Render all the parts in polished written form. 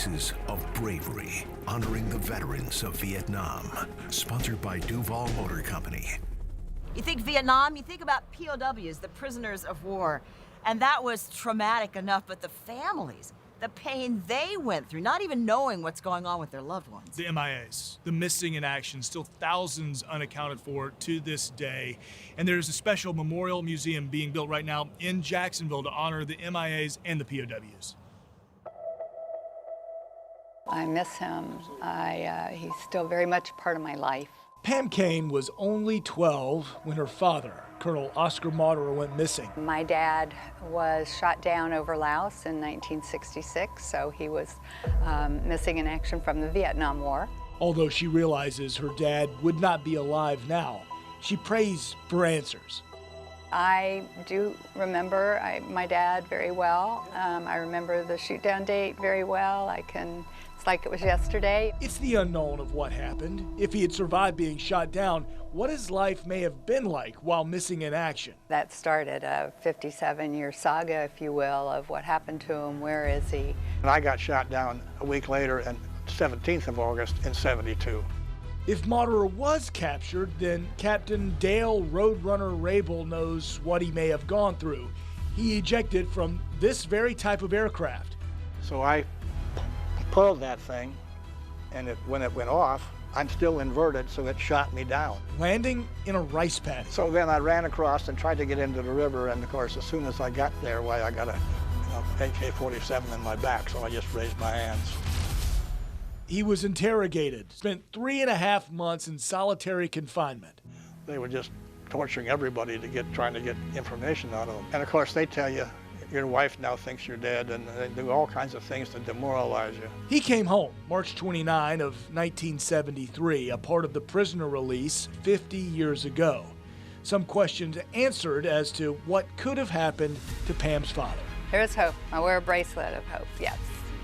Of bravery, honoring the veterans of Vietnam. Sponsored by Duval Motor Company. You think Vietnam, you think about POWs, the prisoners of war. And that was traumatic enough, but the families, the pain they went through, not even knowing what's going on with their loved ones. The MIAs, the missing in action, still thousands unaccounted for to this day. And there's a special memorial museum being built right now in Jacksonville to honor the MIAs and the POWs. I miss him. He's still very much a part of my life. Pam Cain was only 12 when her father, Colonel Oscar Moderer, went missing. My dad was shot down over Laos in 1966, so he was missing in action from the Vietnam War. Although she realizes her dad would not be alive now, she prays for answers. I do remember my dad very well. I remember the shoot-down date very well. It's like it was yesterday. It's the unknown of what happened. If he had survived being shot down, what his life may have been like while missing in action. That started a 57-year saga, if you will, of what happened to him, where is he? And I got shot down a week later, on 17th of August in '72. If Moderer was captured, then Captain Dale Roadrunner Rabel knows what he may have gone through. He ejected from this very type of aircraft. So I pulled that thing, and when it went off, I'm still inverted, so it shot me down. Landing in a rice paddy. So then I ran across and tried to get into the river, and of course, as soon as I got there, I got a AK-47 in my back, so I just raised my hands. He was interrogated, spent 3.5 months in solitary confinement. They were just torturing everybody trying to get information out of them. And of course, they tell you, your wife now thinks you're dead, and they do all kinds of things to demoralize you. He came home March 29 of 1973, a part of the prisoner release 50 years ago. Some questions answered as to what could have happened to Pam's father. There's hope. I wear a bracelet of hope, yes.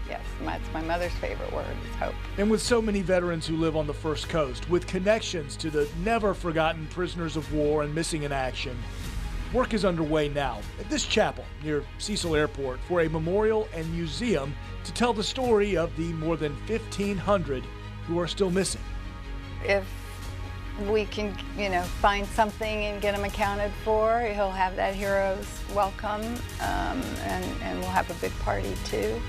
Yes, it's my mother's favorite word, is hope. And with so many veterans who live on the First Coast, with connections to the never-forgotten prisoners of war and missing in action, work is underway now at this chapel near Cecil Airport for a memorial and museum to tell the story of the more than 1,500 who are still missing. If we can, find something and get him accounted for, he'll have that hero's welcome, and we'll have a big party too.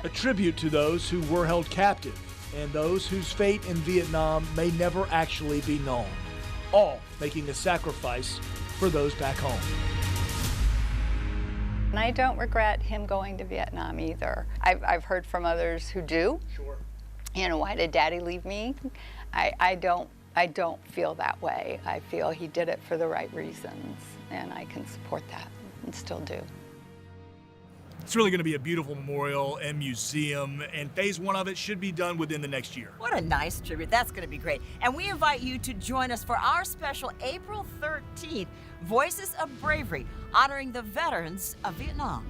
A tribute to those who were held captive and those whose fate in Vietnam may never actually be known, all making a sacrifice for those back home. And I don't regret him going to Vietnam either. I've heard from others who do. Sure. Why did Daddy leave me? I don't feel that way. I feel he did it for the right reasons, and I can support that and still do. It's really going to be a beautiful memorial and museum, and phase 1 of it should be done within the next year. What a nice tribute. That's going to be great. And we invite you to join us for our special April 13th Voices of Bravery, honoring the veterans of Vietnam.